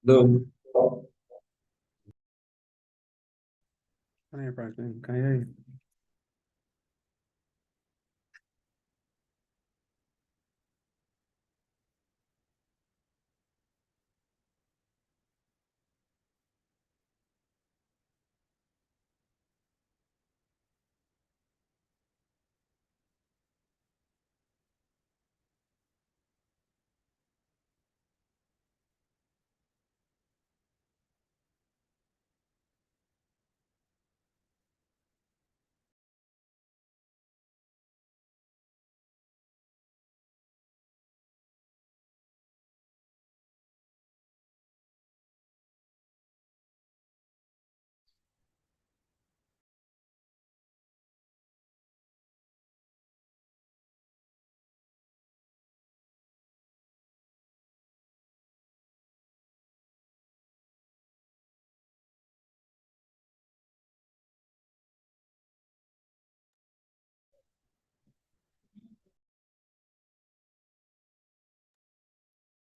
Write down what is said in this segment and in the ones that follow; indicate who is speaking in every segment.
Speaker 1: The
Speaker 2: Can I hear Franklin? Can I hear you?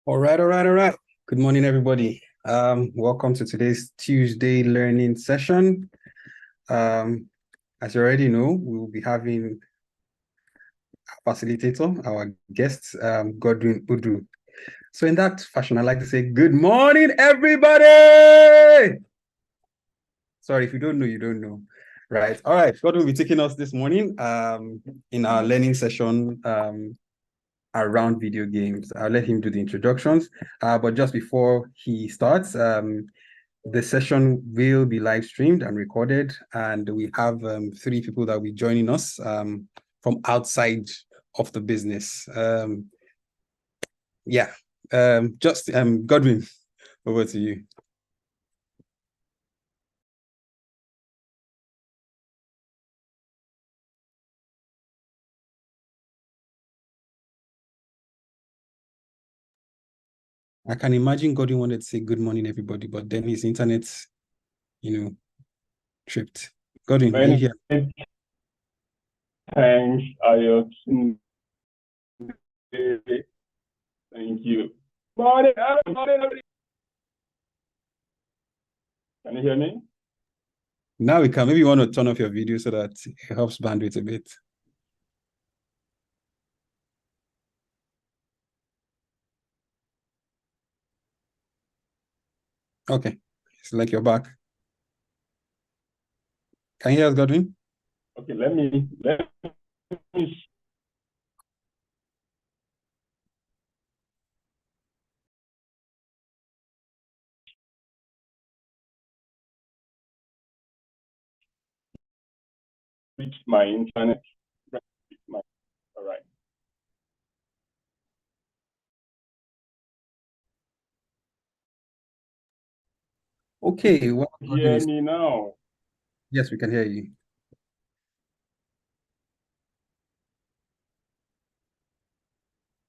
Speaker 2: All right. Good morning, everybody. Welcome to today's Tuesday learning session. As you already know, we will be having a facilitator, our guest, Godwin Udu. So in that fashion, I'd like to say good morning, everybody. Sorry, if you don't know, you don't know. Right. All right. Godwin will be taking us this morning in our learning session around video games. I'll let him do the introductions. But just before he starts, the session will be live streamed and recorded, and we have 3 people that will be joining us from outside of the business. Godwin, over to you. I can imagine Godwin wanted to say good morning, everybody, but then his internet, tripped. Godwin, are you here?
Speaker 3: Thanks, Ayot. Thank you. Morning, everybody. Can you hear me?
Speaker 2: Now we can. Maybe you want to turn off your video so that it helps bandwidth a bit. Okay, it's like you're back. Can you hear us, Godwin?
Speaker 3: Okay, let me switch my internet. All right.
Speaker 2: Okay. Well,
Speaker 3: hear me now?
Speaker 2: Yes, we can hear you.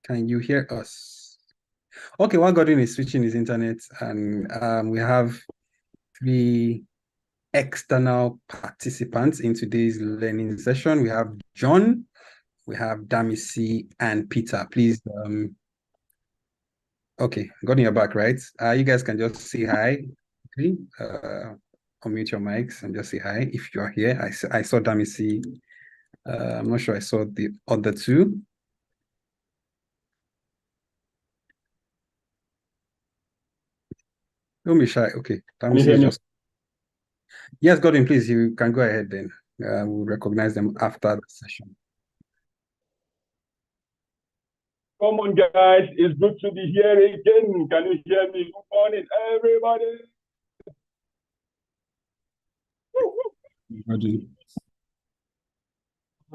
Speaker 2: Can you hear us? Okay, while Godwin is switching his internet, and we have 3 external participants in today's learning session. We have John, we have Damisi, and Peter. Please, okay, Godwin, you're back, right? You guys can just say hi. Okay. Unmute your mics and just say hi if you are here. I saw Damisi. I'm not sure I saw the other 2. Don't be shy. Okay. Damisi is just... Yes, Godwin, please, you can go ahead then. We'll recognize them after the session.
Speaker 3: Come on, guys. It's good to be here again. Can you hear me? Good morning, everybody.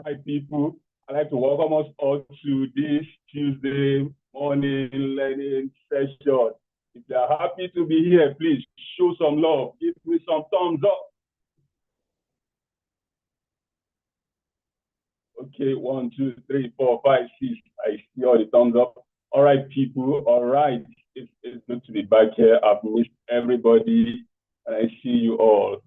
Speaker 3: Hi, people. I'd like to welcome us all to this Tuesday morning learning session. If you're happy to be here, please show some love. Give me some thumbs up. Okay, 1, 2, 3, 4, 5, 6. I see all the thumbs up. All right, people. All right. It's good to be back here. I've missed everybody, and I see you all.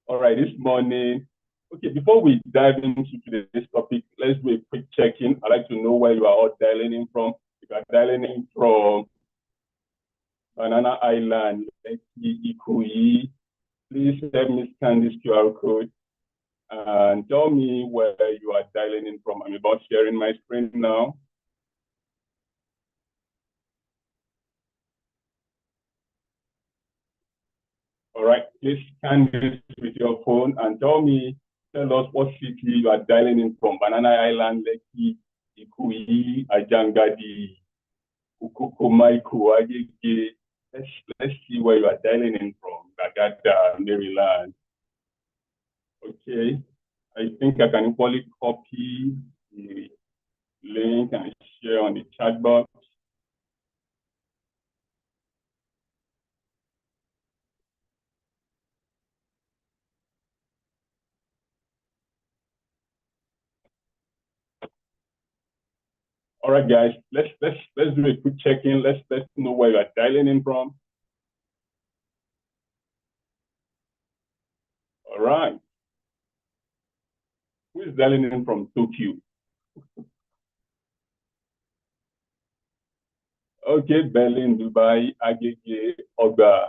Speaker 3: All right, this morning. Okay, before we dive into today's topic, let's do a quick check-in. I'd like to know where you are all dialing in from. If you are dialing in from Banana Island, Lekki, Ikoyi. Please help me scan this QR code and tell me where you are dialing in from. I'm about sharing my screen now. All right, please scan this with your phone and tell us what city you are dialing in from. Banana Island, Lekki, Ikoyi, Ajangadi, Ukokomaiku, Agege. Let's see where you are dialing in from. Gagada, Maryland. Okay, I think I can equally copy the link and share on the chat box. All right, guys, let's do a quick check-in. Let's know where you are dialing in from. All right. Who is dialing in from Tokyo? Okay, Berlin, Dubai, Agege, Oga.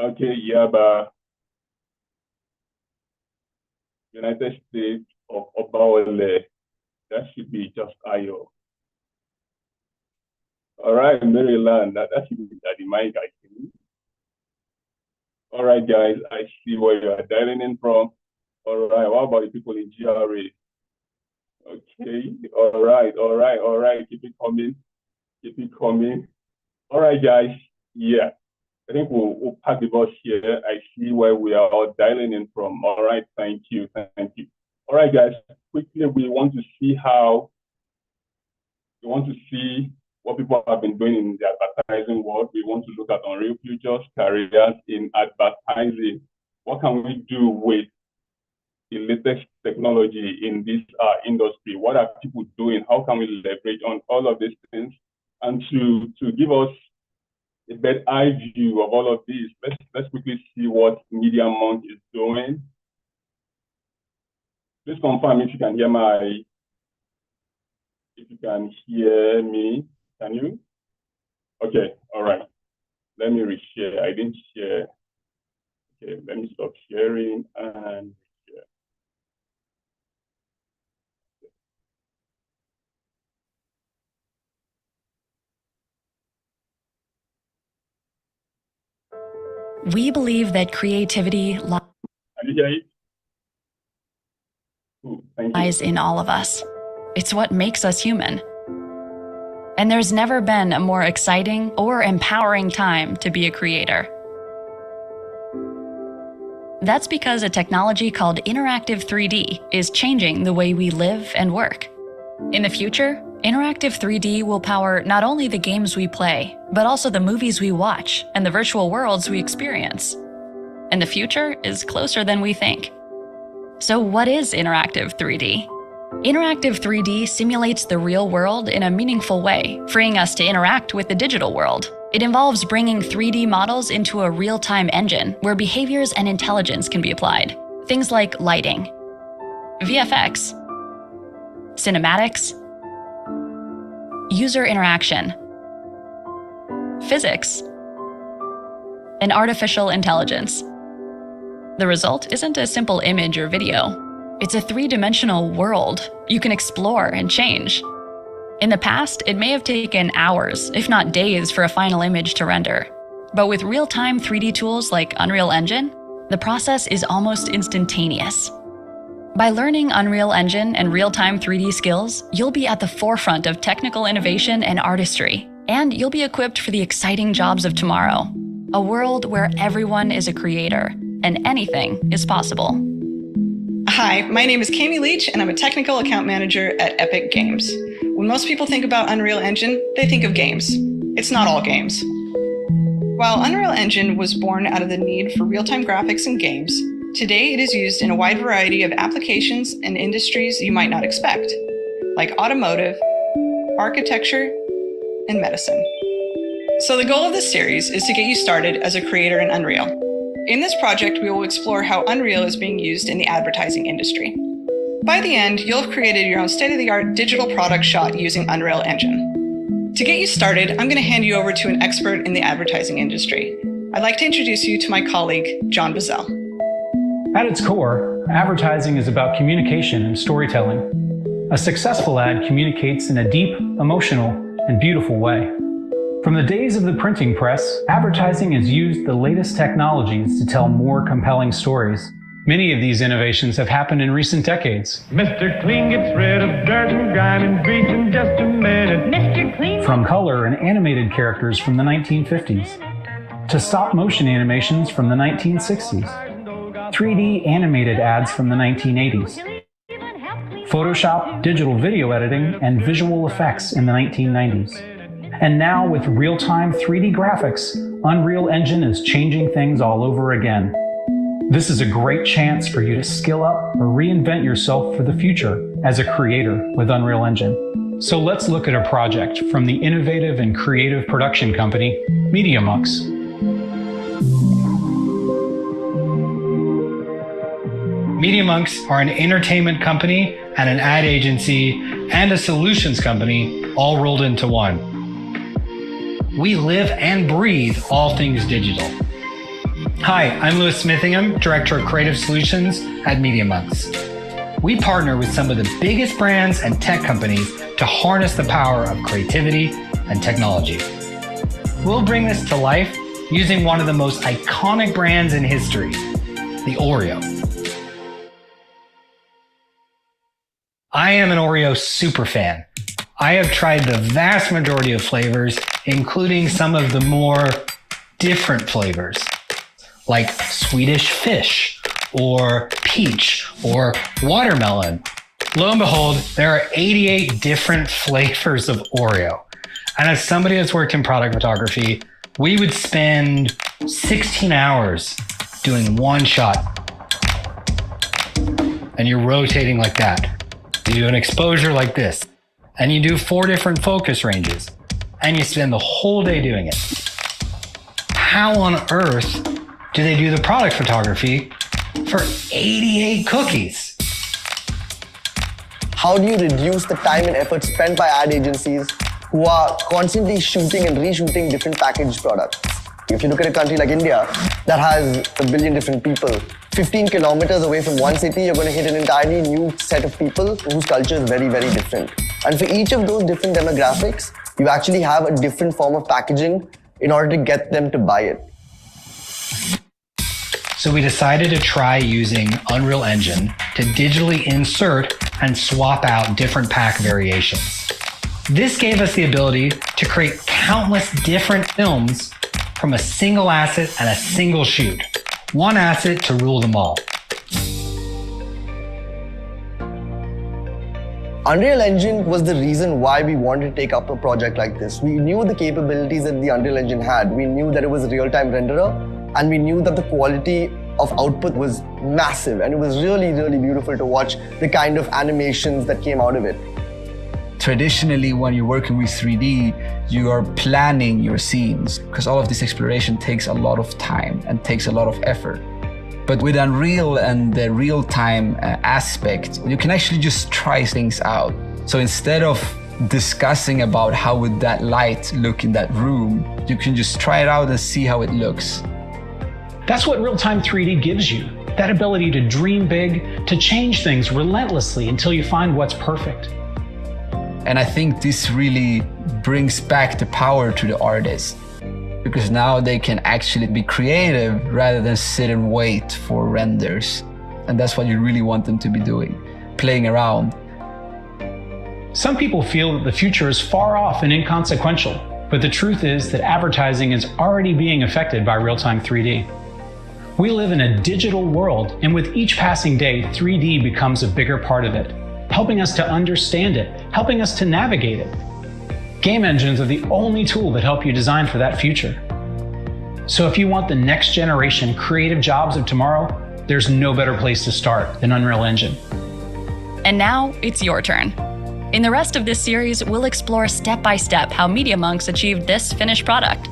Speaker 3: Okay, Yaba, United States of Obawale. That should be just Ayo. All right, Maryland, that should be Daddy Mike, I think. All right, guys, I see where you are dialing in from. All right, what about the people in GRA? Okay, all right. Keep it coming. All right, guys, yeah. I think we'll pack the bus here. I see where we are all dialing in from. All right, thank you. All right, guys, quickly, we want to see what people have been doing in the advertising world. We want to look at Unreal Futures, careers in advertising. What can we do with the latest technology in this industry? What are people doing? How can we leverage on all of these things? And to give us a better eye view of all of this, let's quickly see what MediaMonks is doing. Please confirm if you can hear me. Can you? Okay, all right. Let me reshare. I didn't share. Okay, let me stop sharing and share.
Speaker 1: We believe that creativity
Speaker 3: Can you hear it?
Speaker 1: lies in all of us. It's what makes us human. And there's never been a more exciting or empowering time to be a creator. That's because a technology called interactive 3D is changing the way we live and work. In the future, interactive 3D will power not only the games we play, but also the movies we watch and the virtual worlds we experience. And the future is closer than we think. So what is interactive 3D? Interactive 3D simulates the real world in a meaningful way, freeing us to interact with the digital world. It involves bringing 3D models into a real-time engine where behaviors and intelligence can be applied. Things like lighting, VFX, cinematics, user interaction, physics, and artificial intelligence. The result isn't a simple image or video. It's a three-dimensional world you can explore and change. In the past, it may have taken hours, if not days, for a final image to render. But with real-time 3D tools like Unreal Engine, the process is almost instantaneous. By learning Unreal Engine and real-time 3D skills, you'll be at the forefront of technical innovation and artistry, and you'll be equipped for the exciting jobs of tomorrow. A world where everyone is a creator, and anything is possible.
Speaker 4: Hi, my name is Kami Leach, and I'm a technical account manager at Epic Games. When most people think about Unreal Engine, they think of games. It's not all games. While Unreal Engine was born out of the need for real-time graphics in games, today it is used in a wide variety of applications and industries you might not expect, like automotive, architecture, and medicine. So the goal of this series is to get you started as a creator in Unreal. In this project, we will explore how Unreal is being used in the advertising industry. By the end, you'll have created your own state-of-the-art digital product shot using Unreal Engine. To get you started, I'm going to hand you over to an expert in the advertising industry. I'd like to introduce you to my colleague, John Bazell.
Speaker 5: At its core, advertising is about communication and storytelling. A successful ad communicates in a deep, emotional, and beautiful way. From the days of the printing press, advertising has used the latest technologies to tell more compelling stories. Many of these innovations have happened in recent decades.
Speaker 6: Mr. Clean gets rid of dirt and grime and grease in just a minute. Mr. Clean.
Speaker 5: From color and animated characters from the 1950s, to stop-motion animations from the 1960s, 3D animated ads from the 1980s, Photoshop, digital video editing, and visual effects in the 1990s. And now with real-time 3D graphics, Unreal Engine is changing things all over again. This is a great chance for you to skill up or reinvent yourself for the future as a creator with Unreal Engine. So let's look at a project from the innovative and creative production company, MediaMonks. MediaMonks are an entertainment company and an ad agency and a solutions company all rolled into one. We live and breathe all things digital. Hi, I'm Louis Smithingham, Director of Creative Solutions at MediaMonks. We partner with some of the biggest brands and tech companies to harness the power of creativity and technology. We'll bring this to life using one of the most iconic brands in history, the Oreo. I am an Oreo superfan. I have tried the vast majority of flavors, including some of the more different flavors, like Swedish fish, or peach, or watermelon. Lo and behold, there are 88 different flavors of Oreo. And as somebody that's worked in product photography, we would spend 16 hours doing one shot. And you're rotating like that. You do an exposure like this. And you do 4 different focus ranges. And you spend the whole day doing it. How on earth do they do the product photography for 88 cookies?
Speaker 7: How do you reduce the time and effort spent by ad agencies who are constantly shooting and reshooting different packaged products? If you look at a country like India that has 1 billion different people, 15 kilometers away from one city, you're going to hit an entirely new set of people whose culture is very, very different. And for each of those different demographics, you actually have a different form of packaging in order to get them to buy it.
Speaker 5: So we decided to try using Unreal Engine to digitally insert and swap out different pack variations. This gave us the ability to create countless different films from a single asset and a single shoot. One asset to rule them all.
Speaker 7: Unreal Engine was the reason why we wanted to take up a project like this. We knew the capabilities that the Unreal Engine had. We knew that it was a real-time renderer, and we knew that the quality of output was massive, and it was really, really beautiful to watch the kind of animations that came out of it.
Speaker 8: Traditionally, when you're working with 3D, you are planning your scenes because all of this exploration takes a lot of time and takes a lot of effort. But with Unreal and the real-time aspect, you can actually just try things out. So instead of discussing about how would that light look in that room, you can just try it out and see how it looks.
Speaker 5: That's what real-time 3D gives you, that ability to dream big, to change things relentlessly until you find what's perfect.
Speaker 8: And I think this really brings back the power to the artist, because now they can actually be creative rather than sit and wait for renders. And that's what you really want them to be doing, playing around.
Speaker 5: Some people feel that the future is far off and inconsequential, but the truth is that advertising is already being affected by real-time 3D. We live in a digital world, and with each passing day, 3D becomes a bigger part of it, helping us to understand it, helping us to navigate it. Game engines are the only tool that help you design for that future. So if you want the next generation creative jobs of tomorrow, there's no better place to start than Unreal Engine.
Speaker 1: And now it's your turn. In the rest of this series, we'll explore step-by-step how MediaMonks achieved this finished product.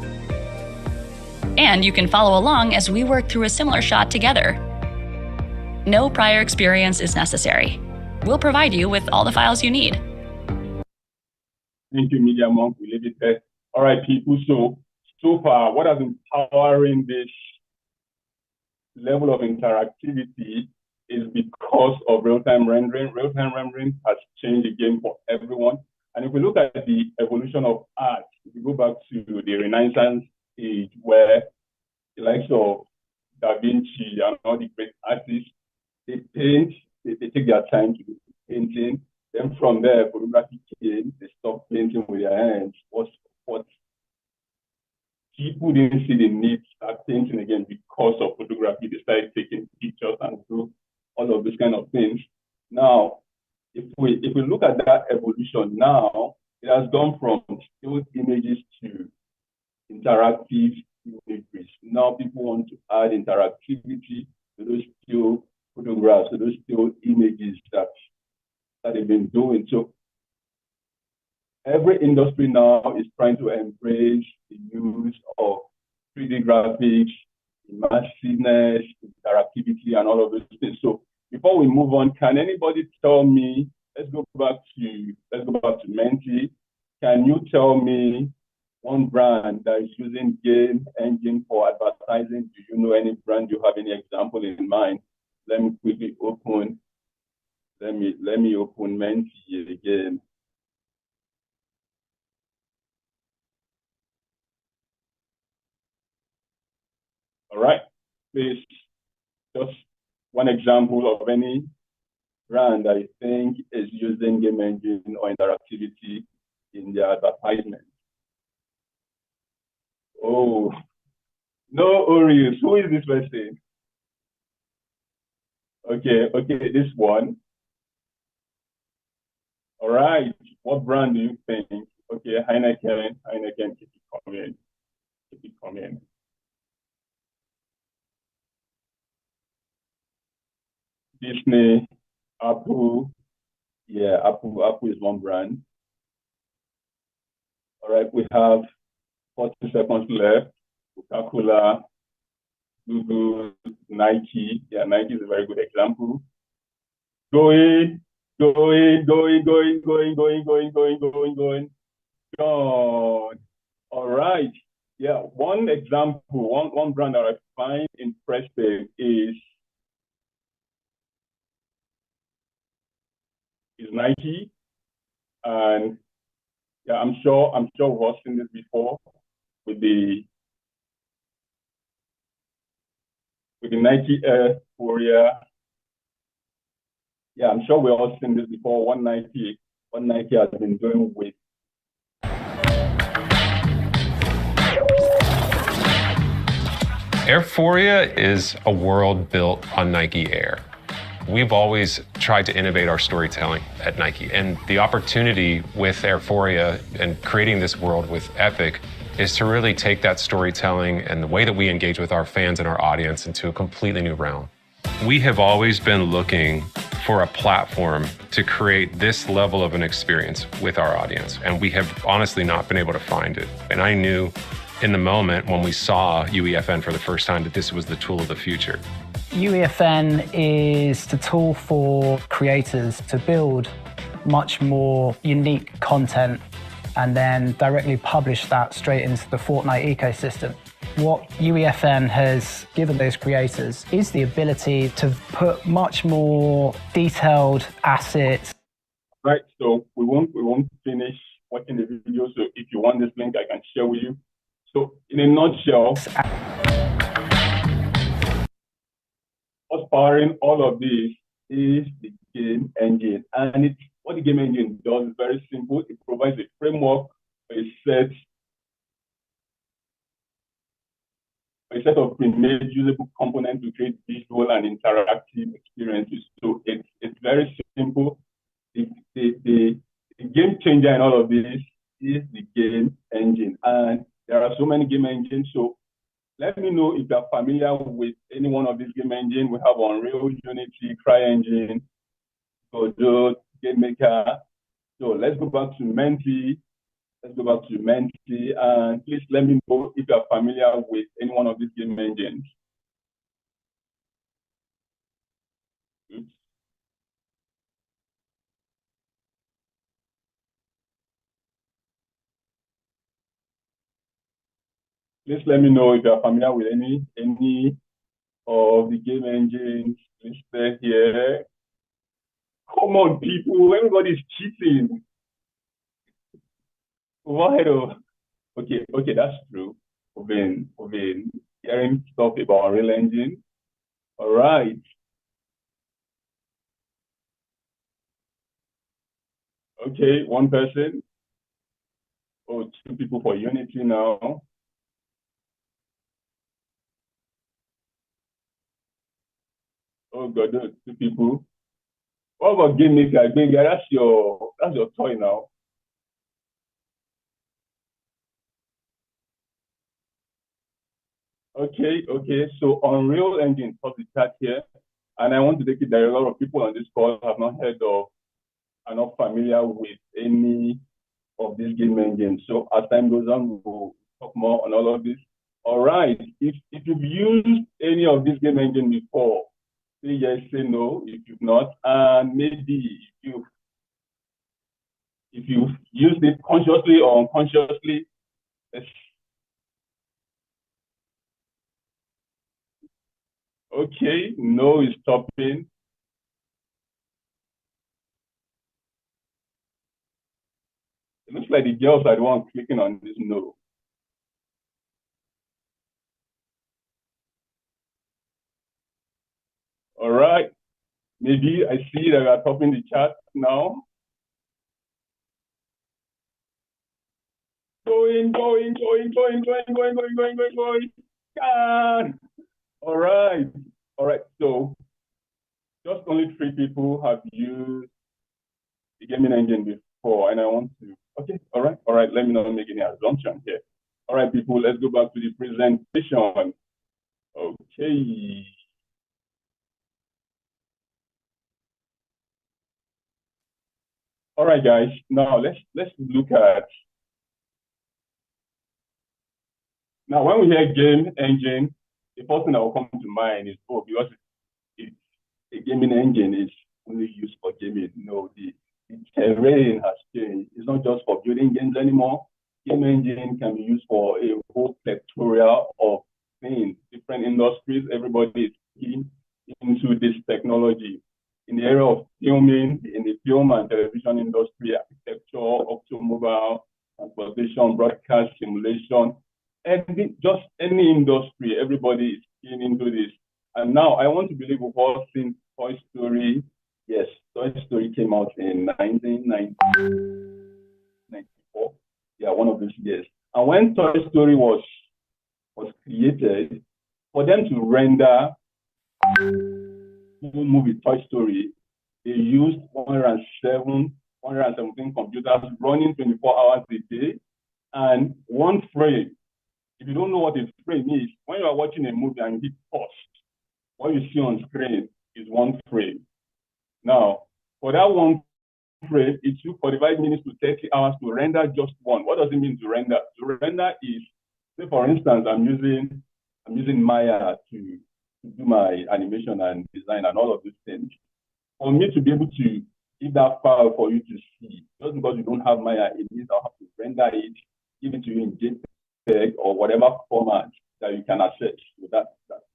Speaker 1: And you can follow along as we work through a similar shot together. No prior experience is necessary. We'll provide you with all the files you need.
Speaker 3: Thank you, MediaMonks. We leave it there. All right, people. So far, what has been powering this level of interactivity is because of real-time rendering. Real-time rendering has changed the game for everyone. And if we look at the evolution of art, if we go back to the Renaissance age where the likes of Da Vinci and all the great artists, they paint, they take their time to do painting. Then from there, photography came, they stopped painting with their hands. What people didn't see the need to start painting again because of photography. They started taking pictures and do all of these kind of things. Now, if we look at that evolution now, it has gone from still images to interactive images. Now people want to add interactivity to those still photographs, to those still images that they've been doing. So every industry now is trying to embrace the use of 3D graphics, immersiveness, interactivity, and all of those things. So before we move on, can anybody tell me, let's go back to Menti. Can you tell me one brand that is using game engine for advertising? Do you know any brand? Do you have any example in mind? Let me quickly open. Let me open Menti again. All right, please, just one example of any brand I think is using game engine or interactivity in their advertisement. Oh, no Oreos. Who is this person? Okay, this one. All right, what brand do you think? Okay, Heineken, keep it coming. Disney, Apple, yeah, Apple is one brand. All right, we have 40 seconds left. Coca-Cola, Google, Nike. Yeah, Nike is a very good example. Going. Gone. All right. Yeah, one example, one brand that I find impressive is Nike. And yeah, I'm sure we've seen this before with the Nike Air Foria. Yeah, I'm sure we've all seen this before. One Nike has been doing with
Speaker 9: Airforia is a world built on Nike Air. We've always tried to innovate our storytelling at Nike, and the opportunity with Airforia and creating this world with Epic is to really take that storytelling and the way that we engage with our fans and our audience into a completely new realm. We have always been looking for a platform to create this level of an experience with our audience, and we have honestly not been able to find it. And I knew in the moment when we saw UEFN for the first time that this was the tool of the future.
Speaker 5: UEFN is the tool for creators to build much more unique content and then directly publish that straight into the Fortnite ecosystem. What UEFN has given those creators is the ability to put much more detailed assets.
Speaker 3: Right, so we won't finish watching the video, so if you want this link, I can share with you. So in a nutshell, what's powering all of this is the game engine. And what the game engine does is very simple. It provides a framework, a set of pre-made usable components to create visual and interactive experiences. So it's very simple. The game changer in all of this is the game engine. And there are so many game engines. So let me know if you're familiar with any one of these game engines. We have Unreal, Unity, CryEngine, Godot, GameMaker. So let's go back to Menti. And please let me know if you're familiar with any one of these game engines. Oops. Please let me know if you are familiar with any of the game engines listed here. Come on, people, everybody's cheating. Why though? Okay, that's true. We've been hearing stuff about Unreal Engine. All right. Okay, one person. Oh, two people for Unity now. Oh God, those two people. What about Game Maker? That's your toy now. Okay. So Unreal Engine top the chat here, and I want to take it that a lot of people on this call have not heard of, are not familiar with any of these game engines. So as time goes on, we'll talk more on all of this. All right. If you've used any of these game engine before, say yes, say no. If you've not, and maybe if you've used it consciously or unconsciously, okay, no is stopping. It looks like the girls are the one clicking on this no. All right. Maybe I see that we are topping the chat now. Going. All right. So just only 3 people have used the gaming engine before, and I want to. Okay. All right. Let me not make any assumption here. All right, people. Let's go back to the presentation. Okay. All right, guys. Now let's look at. Now, when we hear game engine, the first thing that will come to mind is, oh, because it's a gaming engine is only used for gaming. No, the terrain has changed. It's not just for building games anymore. Game engine can be used for a whole plethora of things, different industries. Everybody is keen into this technology. In the area of filming, in the film and television industry, architecture, automobile, transportation, broadcast, simulation, just any industry, everybody is keen into this. And now I want to believe we've all seen Toy Story. Yes, Toy Story came out in 1994. Yeah, one of those years. And when Toy Story was created, for them to render the movie Toy Story, they used 117 computers running 24 hours a day, and one frame. If you don't know what a frame is, when you are watching a movie and you hit pause, what you see on screen is one frame. Now, for that one frame, it took 45 minutes to 30 hours to render just one. What does it mean to render? To render is, say for instance, I'm using Maya to do my animation and design and all of these things. For me to be able to give that file for you to see, just because you don't have Maya, it means I'll have to render it, give it to you in JPEG or whatever format that you can access. So that's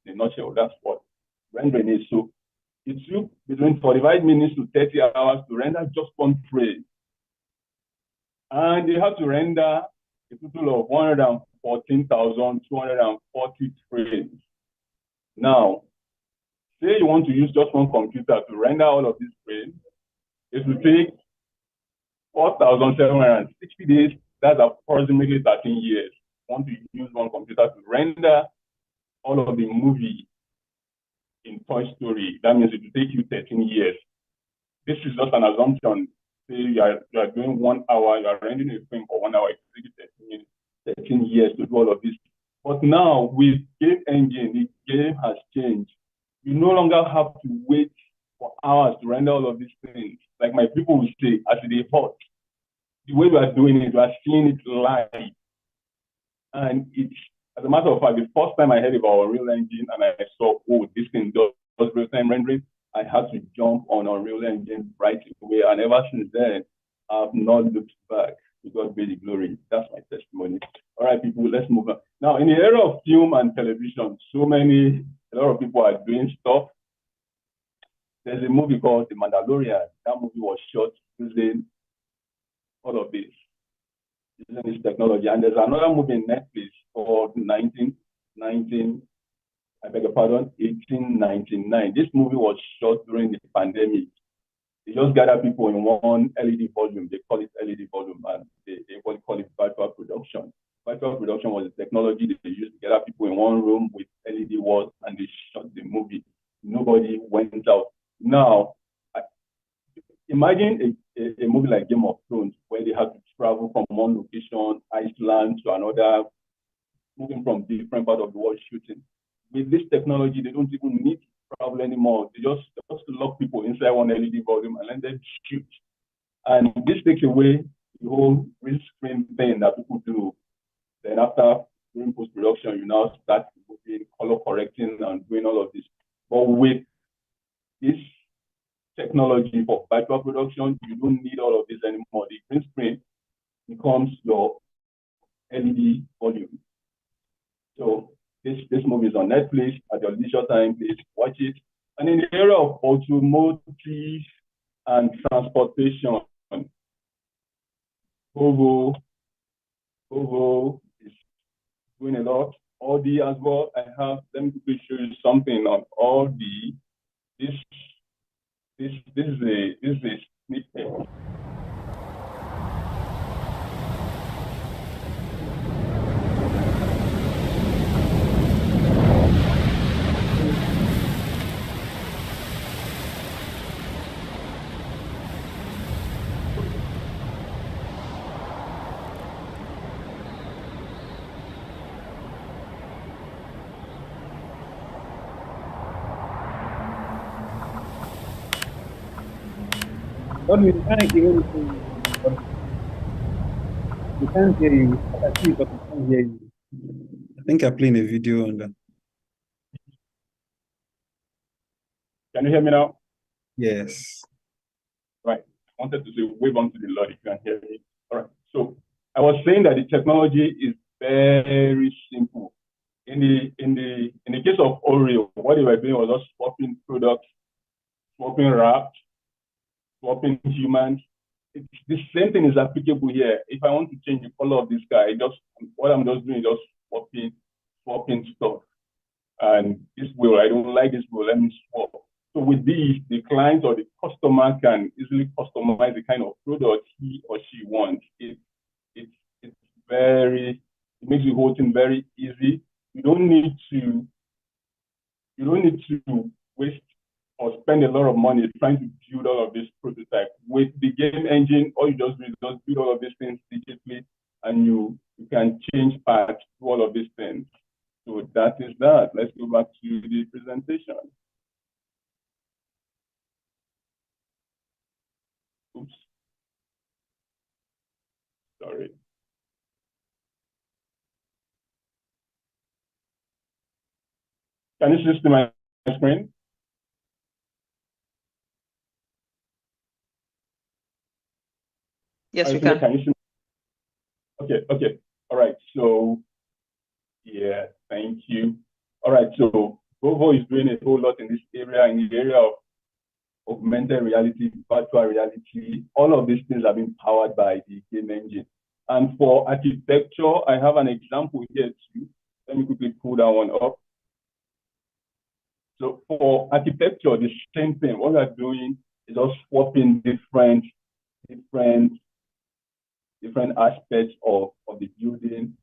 Speaker 3: in a nutshell, that's what rendering is. So it took between 45 minutes to 30 hours to render just one frame. And they have to render a total of 114,240 frames. Now, say you want to use just one computer to render all of these frames, it will take 4,760 days. That's approximately 13 years. You want to use one computer to render all of the movie in Toy Story. That means it will take you 13 years. This is just an assumption. Say you are doing 1 hour, you are rendering a frame for 1 hour, it will take you 13 years to do all of this. But now with game engine, the game has changed. You no longer have to wait for hours to render all of these things. Like my people will say, as they hot, the way we are doing it, we are seeing it live. And it's, as a matter of fact, the first time I heard about Unreal Engine and I saw, oh, this thing does real-time rendering, I had to jump on Unreal Engine right away. And ever since then, I've not looked back. To God be the glory. That's my testimony. All right, people, let's move on. Now, in the era of film and television, a lot of people are doing stuff. There's a movie called The Mandalorian. That movie was shot using all of this, using this technology. And there's another movie in Netflix called 1899. This movie was shot during the pandemic. They just gather people in one LED volume. They call it LED volume, and they call it virtual production. Virtual production was the technology that they used to gather people in one room with LED walls, and they shot the movie. Nobody went out. Now, imagine a movie like Game of Thrones, where they have to travel from one location, Iceland, to another, moving from different parts of the world shooting. With this technology, they don't even need to travel anymore. They just lock people inside one LED volume and let them shoot. And this takes away the whole green screen thing that people do. Then after doing post-production, you now start moving, color correcting and doing all of this. But with this technology for virtual production, you don't need all of this anymore. The green screen becomes your LED volume. So this movie is on Netflix. At your leisure time, please watch it. And in the area of automotive and transportation, Volvo is doing a lot. Audi as well. Let me quickly show you something on Audi. This is a snippet.
Speaker 2: Godwin, we can't hear anything. We can't hear you. I can see you, but we can't hear you. I think I'm playing a video on that.
Speaker 3: Can you hear me now?
Speaker 2: Yes.
Speaker 3: Right. I wanted to say wave on to the Lord if you can hear me. All right. So I was saying that the technology is very simple. In the case of Oreo, what they were doing was just swapping products, swapping wraps, swapping humans. It's the same thing is applicable here. If I want to change the color of this guy, what I'm just doing is just swapping stuff. And this wheel, I don't like this wheel, let me swap. So with these, the client or the customer can easily customize the kind of product he or she wants. It makes the whole thing very easy. You don't need to waste or spend a lot of money trying to build all of this prototype. With the game engine, all you just do is just build all of these things digitally, and you can change parts to all of these things. So that is that. Let's go back to the presentation. Oops. Sorry. Can you see my screen?
Speaker 4: Yes, we can.
Speaker 3: Can you see? Okay. All right. So, yeah, thank you. All right. So, Volvo is doing a whole lot in this area, in the area of augmented reality, virtual reality. All of these things are being powered by the game engine. And for architecture, I have an example here too. Let me quickly pull that one up. So for architecture, the same thing. What we're doing is just swapping different aspects of the building.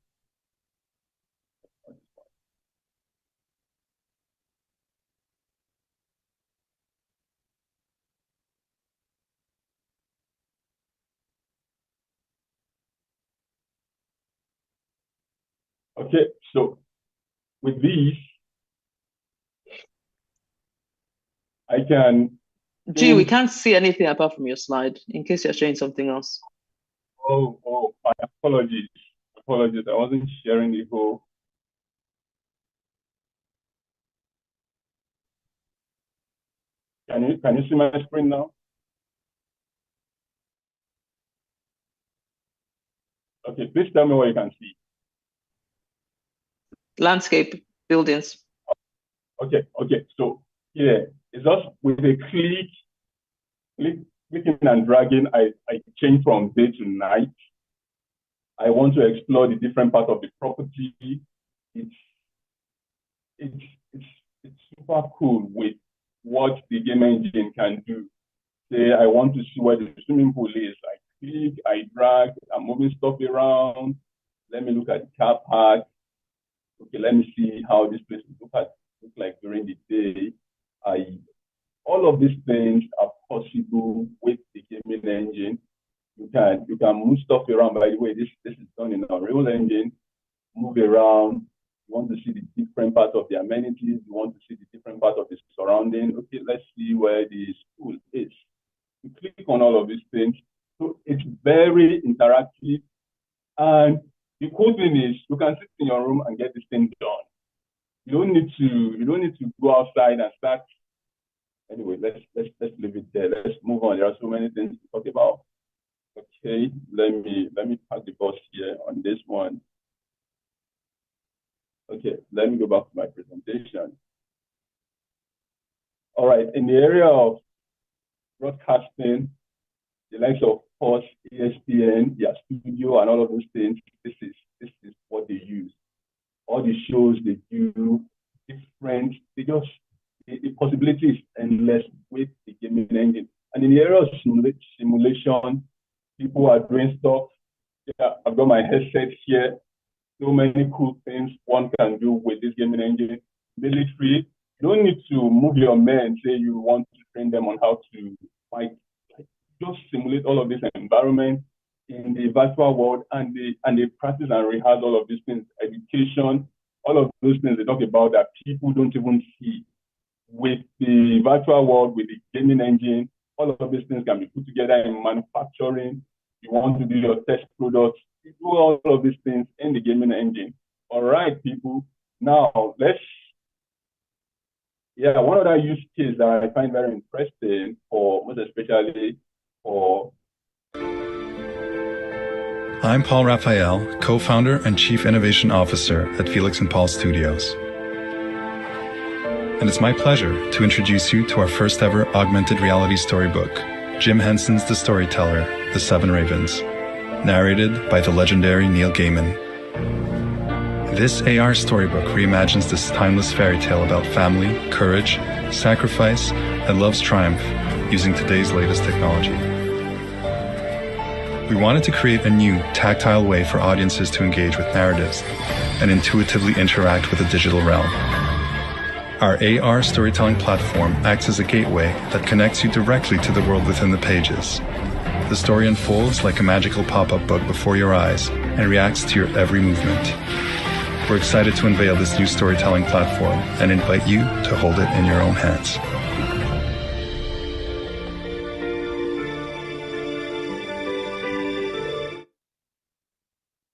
Speaker 3: Okay, so with these, I can.
Speaker 10: Gee, we can't see anything apart from your slide, in case you're showing something else.
Speaker 3: Oh, my apologies. I wasn't sharing the whole. Can you see my screen now? Okay, please tell me what you can see.
Speaker 10: Landscape, buildings.
Speaker 3: Okay. So here, it's just with a clicking and dragging, I change from day to night. I want to explore the different parts of the property. It's super cool with what the game engine can do. Say I want to see where the swimming pool is. I click, I drag, I'm moving stuff around. Let me look at the car park. Okay, let me see how this place look like during the day. All of these things are possible with the gaming engine. You can move stuff around. By the way, this is done in a real engine. Move around. You want to see the different parts of the amenities. You want to see the different parts of the surrounding. Okay, let's see where the school is. You click on all of these things. So it's very interactive. And the cool thing is you can sit in your room and get this thing done. You don't need to go outside and start. Anyway, let's leave it there. Let's move on. There are so many things to talk about. Okay, let me park the bus here on this one. Okay, let me go back to my presentation. All right, in the area of broadcasting, the likes of course ESPN, their studio, and all of those things, this is what they use. All the shows they do, different, the possibility is endless with the gaming engine. And in the area of simulation, people are doing stuff. Yeah, I've got my headset here. So many cool things one can do with this gaming engine. Military, you don't need to move your men, say you want to train them on how to fight. Just simulate all of this environment in the virtual world, and they practice and rehearse all of these things. Education, all of those things they talk about that people don't even see. With the virtual world, with the gaming engine, all of these things can be put together in manufacturing. You want to do your test products, you do all of these things in the gaming engine. All right, people. Now one other use case that I find very interesting most especially for.
Speaker 11: I'm Paul Raphael, co-founder and chief innovation officer at Felix and Paul Studios. And it's my pleasure to introduce you to our first ever augmented reality storybook, Jim Henson's The Storyteller, The Seven Ravens, narrated by the legendary Neil Gaiman. This AR storybook reimagines this timeless fairy tale about family, courage, sacrifice, and love's triumph using today's latest technology. We wanted to create a new, tactile way for audiences to engage with narratives and intuitively interact with the digital realm. Our AR storytelling platform acts as a gateway that connects you directly to the world within the pages. The story unfolds like a magical pop-up book before your eyes and reacts to your every movement. We're excited to unveil this new storytelling platform and invite you to hold it in your own hands.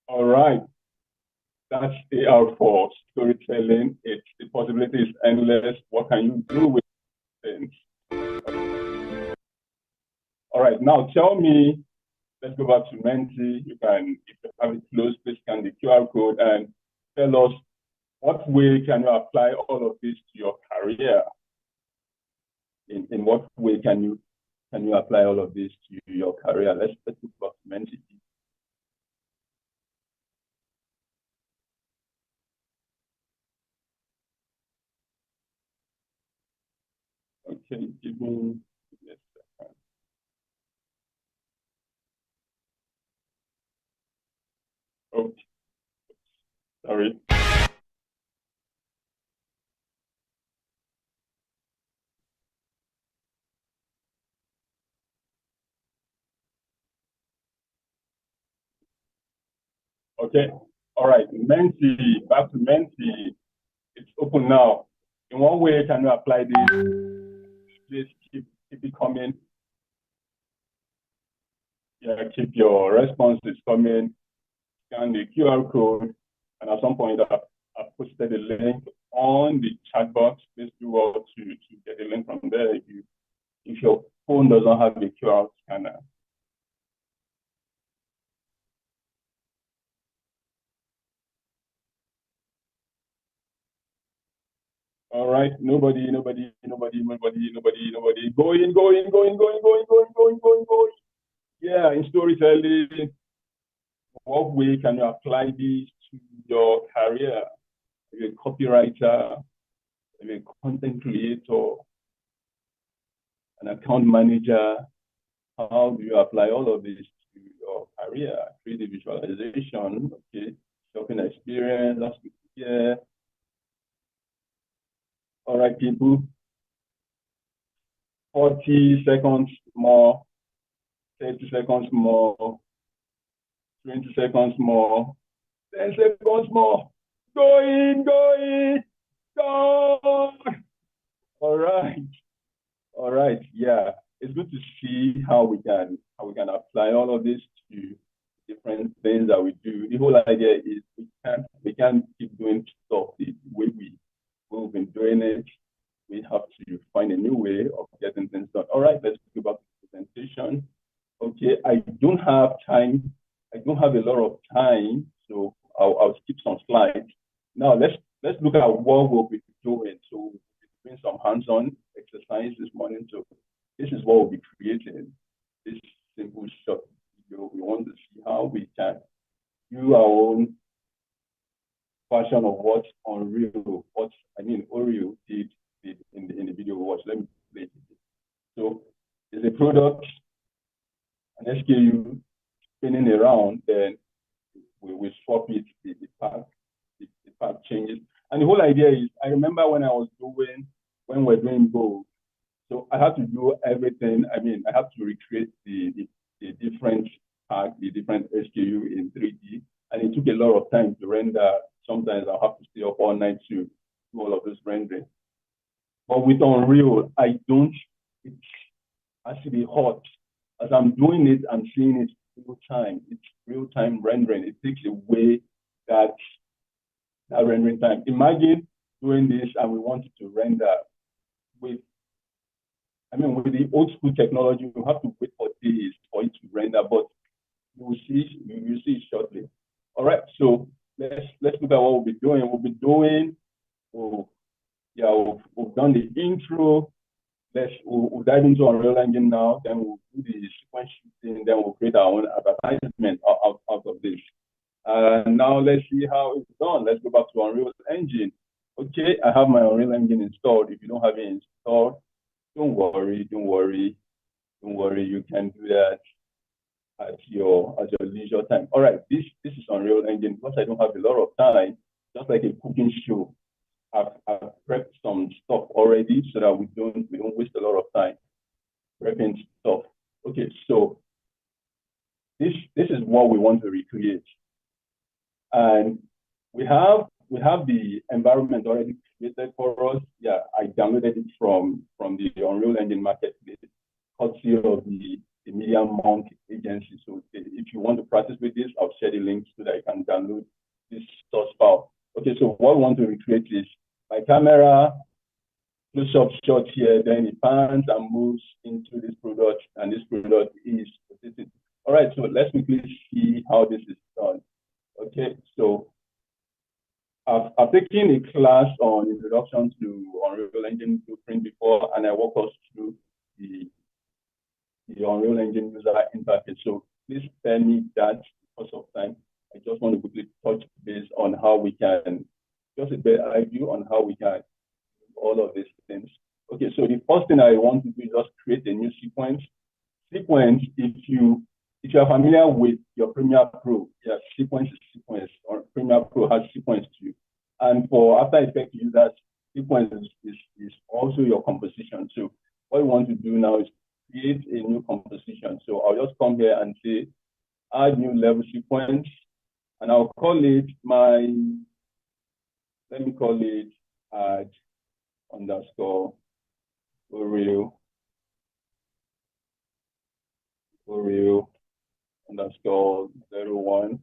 Speaker 3: All right. That's AR for storytelling. The possibility is endless. What can you do with things? All right, now tell me, let's go back to Menti. You can, if you have it closed, please scan the QR code and tell us what way can you apply all of this to your career? In what way can you apply all of this to your career? Let's talk about Menti. Okay, give me a second. Oh, sorry. Okay, all right, Menti, back to Menti. It's open now. In what way can you apply this? Please keep it coming. Yeah, keep your responses coming. Scan the QR code, and at some point I've posted a link on the chat box. Please do well to get a link from there if your phone does not have a QR scanner. All right, nobody. Going. Yeah, in storytelling, what way can you apply this to your career? If you're a copywriter, if you're a content creator, an account manager, how do you apply all of this to your career? Creative visualization, okay, shopping experience, that's good. Yeah. All right, people. 40 seconds more, 30 seconds more, 20 seconds more, 10 seconds more. Going, go. All right. Yeah, it's good to see how we can apply all of this to different things that we do. The whole idea is we can't keep doing stuff the way we've been doing it. We have to find a new way of getting things done. All right, let's go back to the presentation. Okay, I don't have time. I don't have a lot of time, so I'll skip some slides. Now let's look at what we'll be doing. So we'll be doing some hands-on exercise this morning. So this is what we'll be creating. This simple short video. We want to see how we can do our own version of what Oreo did in the video we watched. Let me play it. So there's a product, an SKU spinning around, then we swap it, the pack changes. And the whole idea is, I remember when we're doing both, so I have to do everything. I have to recreate the different pack, the different SKU in 3D, and it took a lot of time to render. Sometimes I'll have to stay up all night to do all of this rendering. But with Unreal, it has to be hot. As I'm doing it, I'm seeing it real time. It's real time rendering. It takes away that rendering time. Imagine doing this and we wanted to render with the old school technology, you have to wait for days for it to render, but you will see it shortly. All right, so let's look at what we'll be doing. We've done the intro. We'll dive into Unreal Engine now, then we'll do the sequence shooting, then we'll create our own advertisement out of this. Now let's see how it's done. Let's go back to Unreal Engine. Okay, I have my Unreal Engine installed. If you don't have it installed, don't worry. You can do that at your leisure time. All right, this is Unreal Engine. Because I don't have a lot of time, just like a cooking show, I've prepped some stuff already so that we don't waste a lot of time prepping stuff. Okay, so this is what we want to recreate, and we have the environment already created for us. Yeah, I downloaded it from the Unreal Engine Marketplace, courtesy of the MediaMonks agency. So if you want to practice with this, I'll share the link so that you can download this source file. Okay, so what we want to recreate is my camera, close-up shot here, then it pans and moves into this product, and this product is rotated. All right, so let's quickly see how this is done. Okay, so I've taken a class on introduction to Unreal Engine Blueprint before, and I walk us through the Unreal Engine user interface. So please spare me that because of time. I just want to quickly touch base on how we can, just a better idea on how we can do all of these things. Okay, so the first thing I want to do is just create a new sequence. Sequence, if you are familiar with your Premiere Pro, yeah, sequence is sequence, or Premiere Pro has sequence too. And for After Effects users, sequence is also your composition. So what we want to do now is create a new composition. So I'll just come here and say, add new level sequence, and I'll call it let me call it add underscore Oreo underscore 01.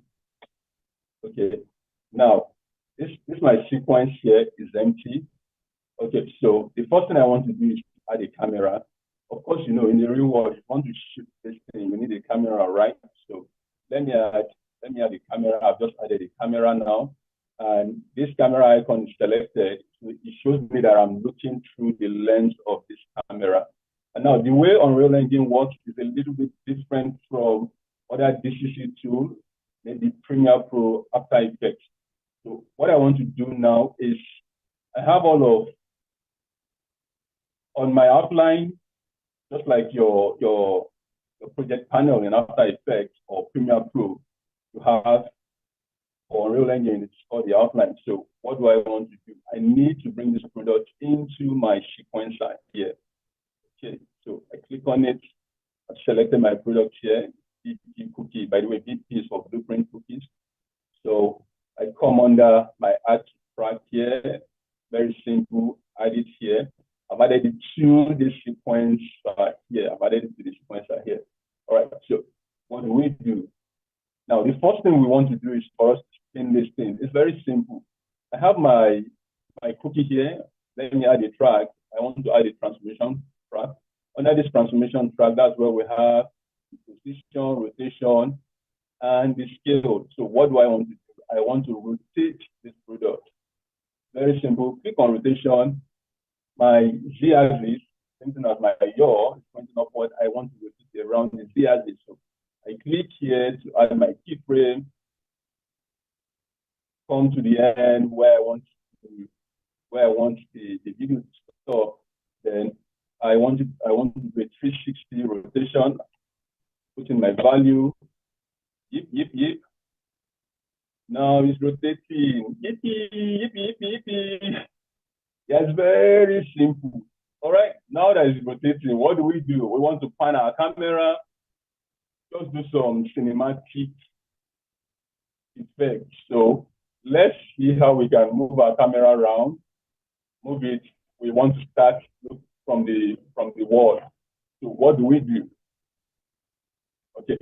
Speaker 3: Okay, now this my sequence here is empty. Okay, so the first thing I want to do is add a camera. Of course, in the real world, if you want to shoot this thing, you need a camera, right? So let me add a camera. I've just added a camera now. And this camera icon is selected. So it shows me that I'm looking through the lens of this camera. And now the way Unreal Engine works is a little bit different from other DCC tools, maybe Premiere Pro, After Effects. So what I want to do now is I have all of, on my outline, just like your project panel in After Effects or Premiere Pro, you have for Unreal Engine, it's called the outline. So what do I want to do? I need to bring this product into my sequencer here. Okay, so I click on it. I've selected my product here, BP cookie. By the way, BP is for blueprint cookies. So I come under my add to track here. Very simple, add it here. I've added it to the sequencer here. I've added it to the sequencer here. All right, so what do we do? Now, the first thing we want to do is for us to spin this thing. It's very simple. I have my cookie here. Let me add a track. I want to add a transformation track. Under this transformation track, that's where we have the position, rotation, and the scale. So what do I want to do? I want to rotate this product. Very simple. Click on rotation. My z-axis, same thing as my yaw, is pointing upward. I want to rotate it around the z-axis. So I click here to add my keyframe, come to the end where I want the video to stop. Then I want to do a 360 rotation, put in my value. Yip, yip, yip. Now it's rotating. Yippee, yippee, yippee, yippee. Yeah, it's very simple. All right, now that it's rotating, what do? We want to pan our camera, just do some cinematic effects. So let's see how we can move our camera around. Move it. We want to start from the wall. So what do? Okay.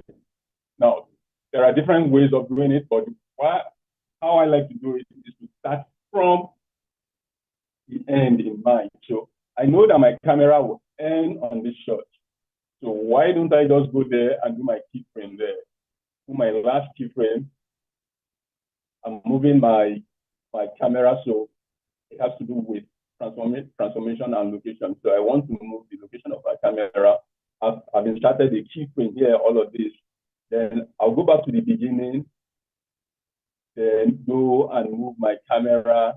Speaker 3: Now there are different ways of doing it, but how I like to do it is to start from the end in mind. So I know that my camera will end on this shot. So why don't I just go there and do my keyframe there? Do my last keyframe. I'm moving my camera, so it has to do with transformation and location. So I want to move the location of my camera. I've inserted the keyframe here, all of this. Then I'll go back to the beginning, then go and move my camera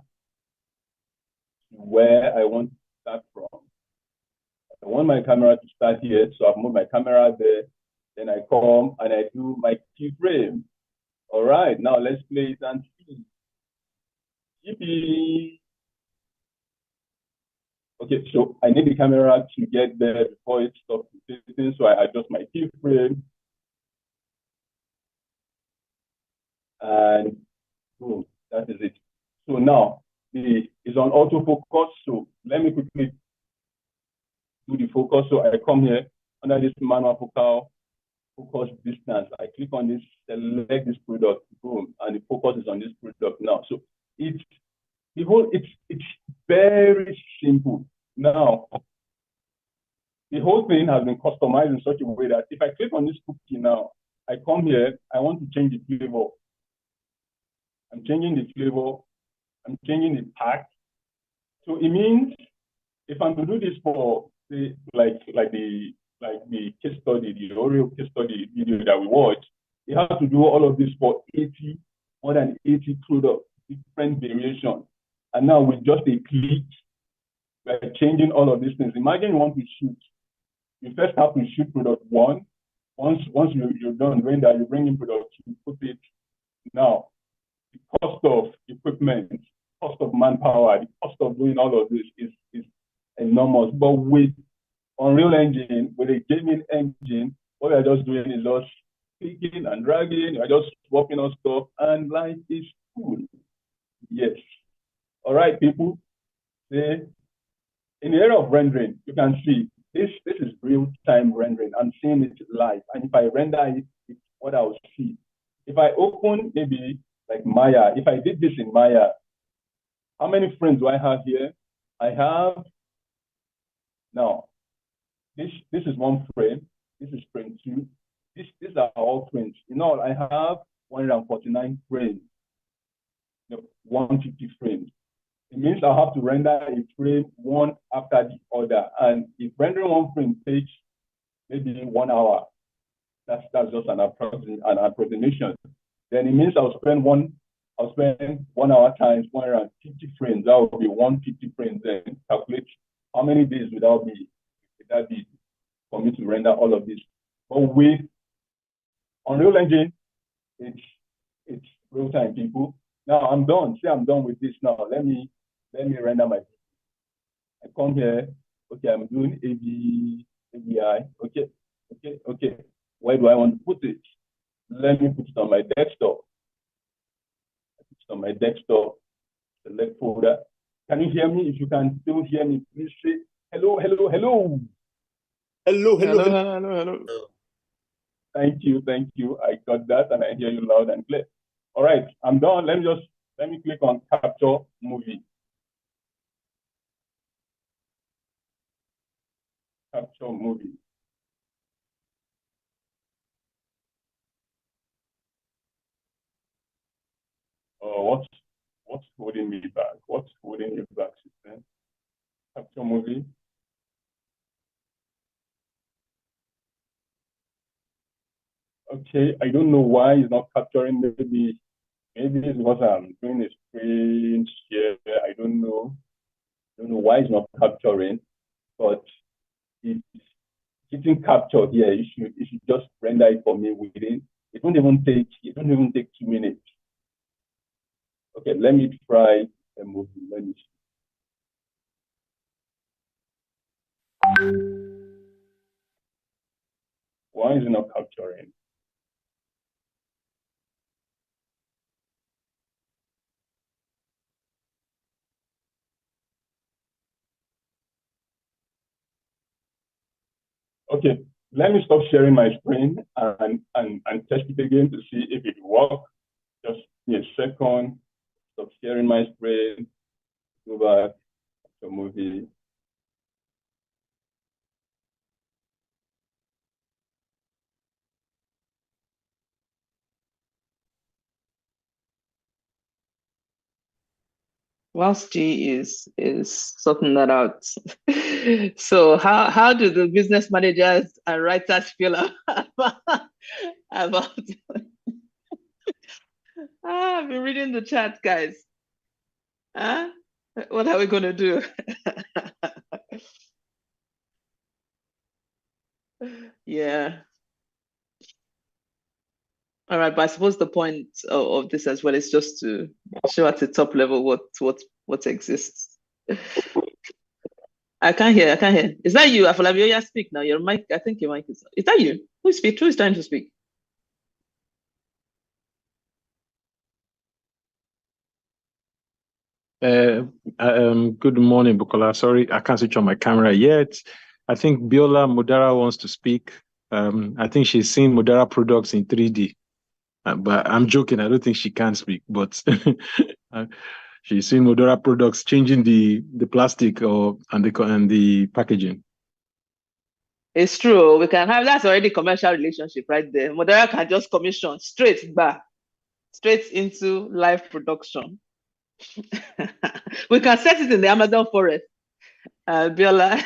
Speaker 3: to where I want to start from. I want my camera to start here, so I've moved my camera there. Then I come and I do my keyframe. All right, now let's play it and see. Yippee! Okay, so I need the camera to get there before it stops rotating, so I adjust my keyframe. And boom, that is it. So now it's on autofocus. So let me quickly do the focus. So I come here under this manual focal focus distance. I click on this, select this product, boom, and the focus is on this product now. So it's very simple. Now the whole thing has been customized in such a way that if I click on this cookie now, I come here, I want to change the flavor. I'm changing the flavor, I'm changing the pack. So it means if I'm to do this for the case study, the Oreo case study video that we watched, you have to do all of this for more than 80 products, different variations. And now with just a click, we're changing all of these things. Imagine you want to shoot. You first have to shoot product one. Once you're done doing that, you bring in product two, put it. Now, the cost of equipment, cost of manpower, the cost of doing all of this is enormous. But with Unreal Engine, with a gaming engine, what we're just doing is just clicking and dragging, you're just swapping on stuff, and life is cool. Yes. All right, people. See, in the area of rendering, you can see this is real-time rendering. I'm seeing it live. And if I render it, it's what I will see. If I open maybe like Maya, if I did this in Maya, how many frames do I have here? I have, now, this is one frame. This is frame two. These are all frames. In all, I have 149 frames. 150 frames. It means I'll have to render a frame one after the other. And if rendering one frame takes maybe 1 hour, that's just an approximation. Then it means I'll spend 1 hour times 150 frames. That will be 150 frames. Then calculate how many days would that be for me to render all of this. But with Unreal Engine, it's real time, people. Now I'm done. Say I'm done with this now. Let me render my. I come here. Okay, I'm doing ABI. Okay. Where do I want to put it? Let me put it on my desktop. Put it on my desktop. Select folder. Can you hear me? If you can still hear me, please say hello.
Speaker 12: Hello.
Speaker 3: Thank you. I got that, and I hear you loud and clear. All right, I'm done. Let me click on Capture Movie. Capture Movie. What's holding me back? What's holding you back, system? Capture Movie. Okay, I don't know why it's not capturing. Maybe it's because I'm doing a screen share. I don't know why it's not capturing, but it's hitting capture here. You should just render it for me within. It won't even take 2 minutes. Okay, let me try a movie. Let me see. Why is it not capturing? Okay, let me stop sharing my screen and test it again to see if it works. Just give me a second. Stop sharing my screen. Go back to movie.
Speaker 10: Whilst G is sorting that out. So how do the business managers and writers feel about I've been reading the chat, guys. What are we gonna do? Yeah. All right, but I suppose the point of this as well is just to show at the top level what exists. I can't hear. Is that you, Afolabi? Speak now. Your mic, I think your mic is that you? Who is trying to speak?
Speaker 12: Good morning, Bukola. Sorry, I can't switch on my camera yet. I think Biola Mudara wants to speak. I think she's seen Mudara products in 3D. But I'm joking. I don't think she can speak, but she's seen Modera products changing the plastic and the packaging.
Speaker 10: It's true. We can have that's already commercial relationship right there. Modera can just commission straight into live production. We can set it in the Amazon forest. Biola.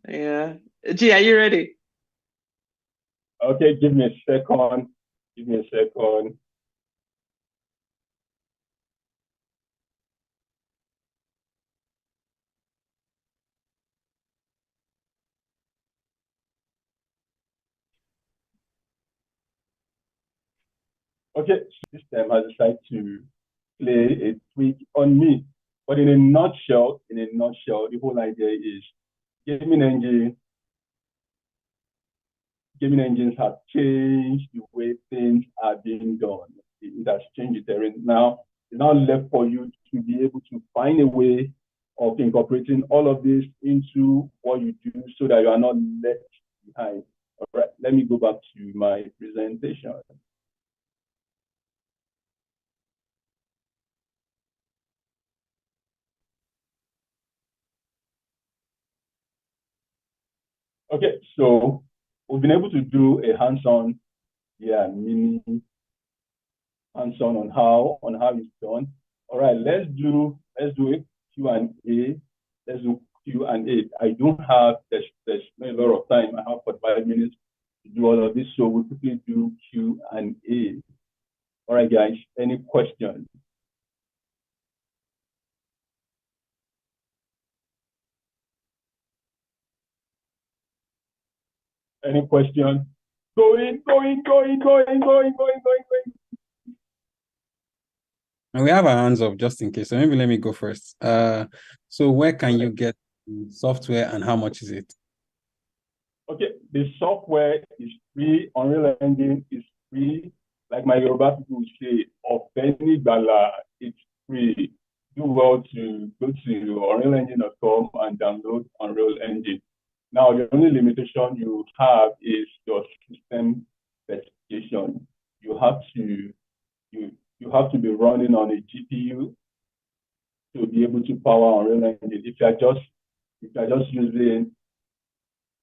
Speaker 10: Yeah. G, are you ready?
Speaker 3: Okay, give me a second. Okay, system has decided to play a tweak on me. But in a nutshell, the whole idea is gaming engines have changed the way things are being done. It has changed the terrain. Now, it's now left for you to be able to find a way of incorporating all of this into what you do so that you are not left behind. All right, let me go back to my presentation. Okay, so we've been able to do a hands-on mini hands-on on how it's done. All right, let's do a Q&A. Let's do Q&A. I don't have there's not a lot of time. I have 45 minutes to do all of this, so we'll quickly do Q&A. All right, guys, any questions? Any questions? Going.
Speaker 2: And we have our hands up just in case. So maybe let me go first. So where can you get software and how much is it?
Speaker 3: Okay, the software is free. Unreal Engine is free. Like my Yoruba people say, Ofeni Bala, it's free. Do well to go to unrealengine.com and download Unreal Engine. Now, the only limitation you have is your system specification. You have to be running on a GPU to be able to power Unreal Engine. If you are just using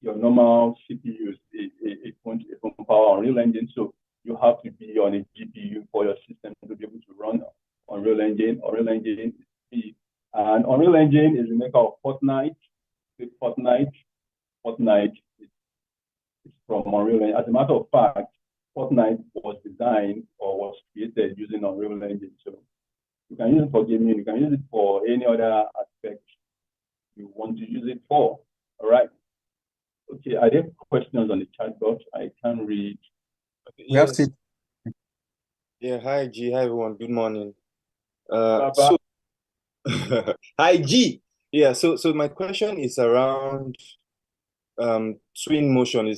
Speaker 3: your normal CPUs, it won't power Unreal Engine. So you have to be on a GPU for your system to be able to run Unreal Engine. Unreal Engine is free. And Unreal Engine is the maker of Fortnite. Fortnite is from Unreal Engine. As a matter of fact, Fortnite was designed or was created using Unreal Engine. So you can use it for gaming, you can use it for any other aspect you want to use it for. All right. Okay, are there questions on the chat box? I can read.
Speaker 2: Yes.
Speaker 13: Yeah, hi G, hi everyone, good morning.
Speaker 3: So
Speaker 13: hi G. Yeah, so my question is around Twin Motion.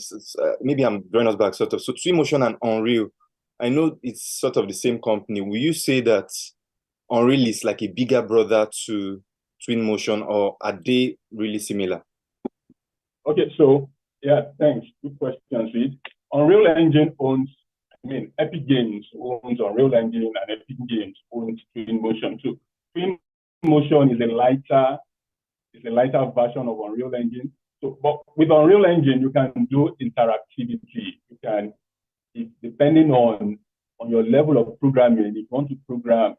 Speaker 13: Maybe I'm drawing us back sort of. So Twin Motion and Unreal, I know it's sort of the same company. Will you say that Unreal is like a bigger brother to Twin Motion, or are they really similar?
Speaker 3: Okay, so yeah, thanks. Good question, Sid. Unreal Engine owns, Epic Games owns Unreal Engine, and Epic Games owns Twin Motion. So Twin Motion is a lighter version of Unreal Engine. So, but with Unreal Engine, you can do interactivity. You can, depending on your level of programming, if you want to program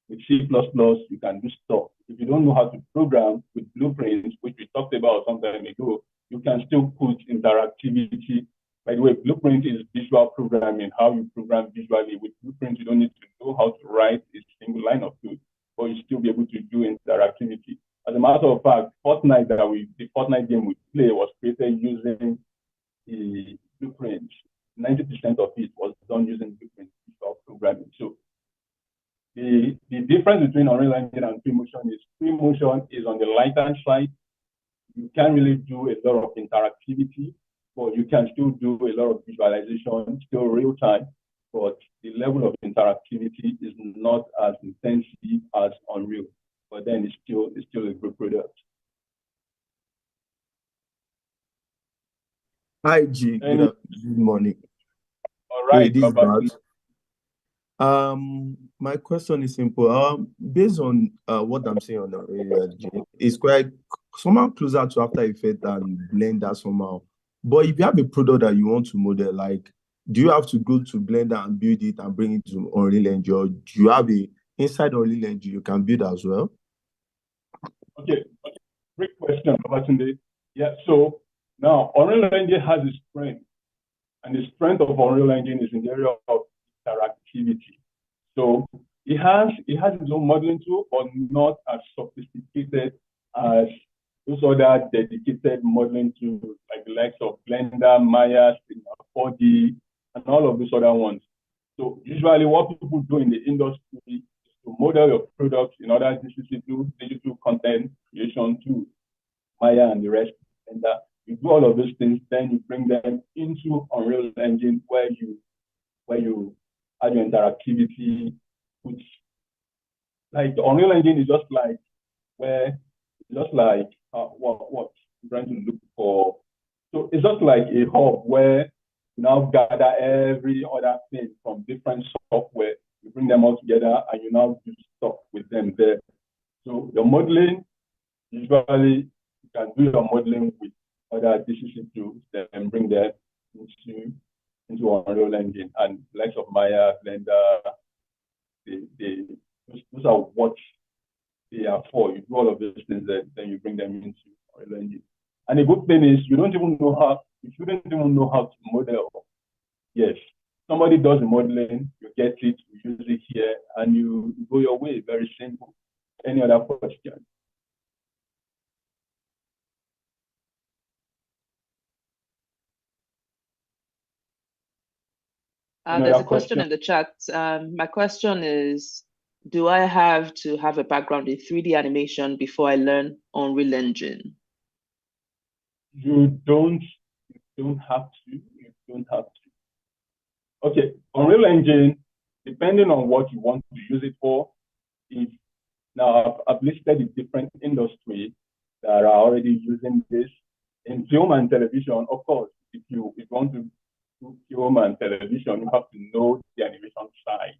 Speaker 3: with C++, you can do stuff. If you don't know how to program with Blueprints, which we talked about some time ago, you can still put interactivity. By the way, Blueprint is visual programming, how you program visually. With Blueprint, you don't need to know how to write a single line of code, but you still be able to do interactivity. As a matter of fact, the Fortnite game we play was created using the Blueprint. 90% of it was done using Blueprint visual programming. So the difference between Unreal Engine and Twin Motion is on the lighter side. You can't really do a lot of interactivity, but you can still do a lot of visualization, still real time, but the level of interactivity is not as intensive as Unreal. But then it's still a good product.
Speaker 14: Hi G, good morning.
Speaker 3: All right,
Speaker 14: this is Bart. My question is simple. Based on what I'm saying on the radio, it's quite somehow closer to After Effects and Blender somehow. But if you have a product that you want to model, like, do you have to go to Blender and build it and bring it to Unreal Engine, or do you have inside Unreal Engine you can build as well?
Speaker 3: Okay, great question, Babatunde. Yeah, so now Unreal Engine has a strength, and the strength of Unreal Engine is in the area of interactivity. So it has its own modeling tool, but not as sophisticated as those other dedicated modeling tools like the likes of Blender, Maya, 4D, and all of those other ones. So usually what people do in the industry is to model your products in other digital content creation tools, Maya and the rest. And you do all of those things, then you bring them into Unreal Engine where you add your interactivity, which like the Unreal Engine is just like what I'm trying to look for. So it's just like a hub where you now gather every other thing from different software, you bring them all together, and you now do stuff with them there. So your modeling, usually you can do your modeling with other DCC tools and bring them into Unreal Engine and likes of Maya, Blender, those are what they are for. You do all of those things, then you bring them into Unreal Engine. And the good thing is you shouldn't even know how to model. Yes, somebody does the modeling, you get it, you use it here, and you go your way. Very simple. Any other question?
Speaker 10: There's a question in the chat. My question is, do I have to have a background in 3D animation before I learn Unreal Engine?
Speaker 3: You don't have to. You don't have to. Okay, Unreal Engine, depending on what you want to use it for, now I've listed the different industries that are already using this. In film and television, of course, if you want to do film and television, you have to know the animation side,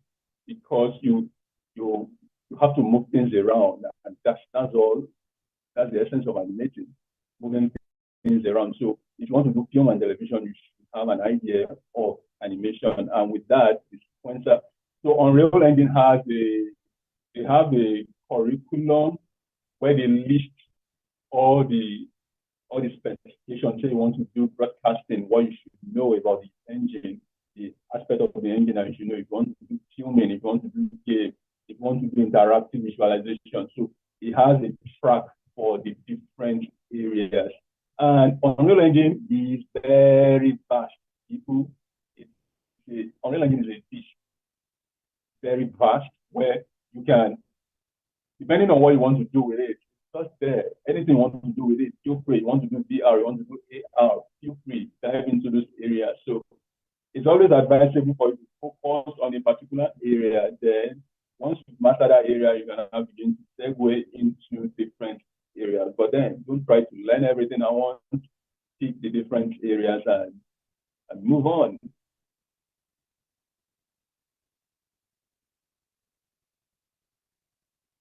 Speaker 3: because you have to move things around, and that's all. That's the essence of animating, moving things around. So if you want to do film and television, you should have an idea of animation, and with that, the sequencer. So Unreal Engine they have a curriculum where they list all the specifications. Say you want to do broadcasting, what you should know about the engine, the aspect of the engine that you should know. If you want to do filming, if you want to do game, if you want to do interactive visualization. So it has a track for the different areas. And Unreal Engine is very vast. Unreal Engine is a dish, very vast, where you can, depending on what you want to do with it, just there, anything you want to do with it, feel free. You want to do VR, you want to do AR, feel free, dive into those areas. So it's always advisable for you to focus on a particular area. Then once you master that area, you're gonna begin to segue into different areas. But then don't try to learn everything at once. Pick the different areas and move on.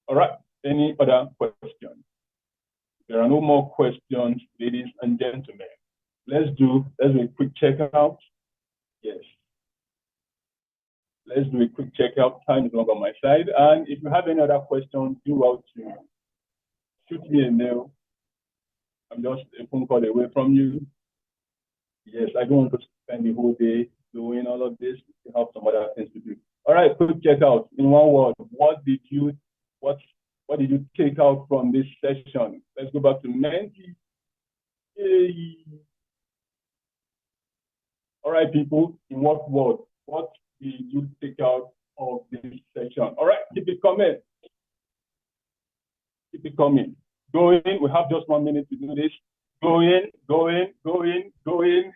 Speaker 3: All right, any other questions? There are no more questions, ladies and gentlemen. Let's do a quick checkout. Yes. Let's do a quick checkout. Time is long on my side. And if you have any other questions, do well to shoot me a mail. I'm just a phone call away from you. Yes, I don't want to spend the whole day doing all of this. We have some other things to do. All right, quick checkout. In one word, what did you take out from this session? Let's go back to Menti. Yay. All right, people, in what word? What did you take out of this session? All right, keep it coming. Keep it coming. Go in. We have just 1 minute to do this. Go in, go in, go in, go in.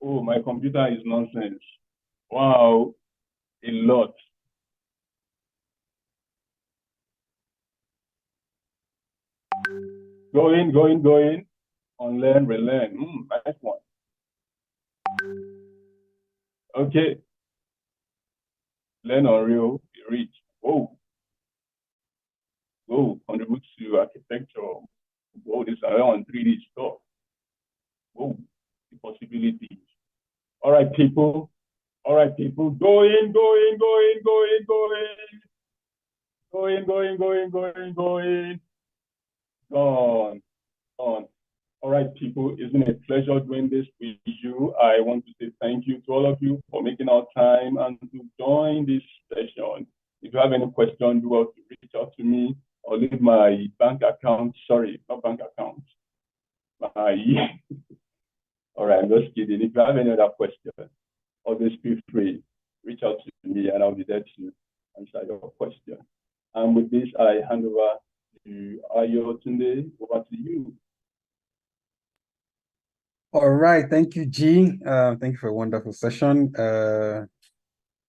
Speaker 3: Oh, my computer is nonsense. Wow, a lot. Go in, go in, go in. Unlearn, relearn. Nice one. Okay. Learn Unreal, reach. Whoa. Whoa, contribute to architecture. Whoa, this is around 3D stuff. Whoa, the possibilities. All right, people. All right, people. Go in, go in, go in, go in, go in. Go in, go in, go in, go in, go in. Gone. Gone. All right, people, it's been a pleasure doing this with you. I want to say thank you to all of you for making our time and to join this session. If you have any questions, do well to reach out to me or leave my bank account. Sorry, not bank account. All right, I'm just kidding. If you have any other questions, always feel free. Reach out to me and I'll be there to answer your question. And with this, I hand over to OreoTM. Over to you.
Speaker 2: All right, thank you, G. Thank you for a wonderful session.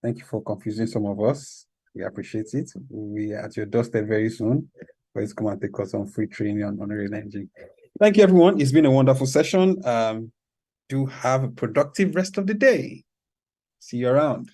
Speaker 2: Thank you for confusing some of us. We appreciate it. We are at your doorstep very soon. Please come and take us on free training on Unreal Engine. Thank you, everyone. It's been a wonderful session. Do have a productive rest of the day. See you around.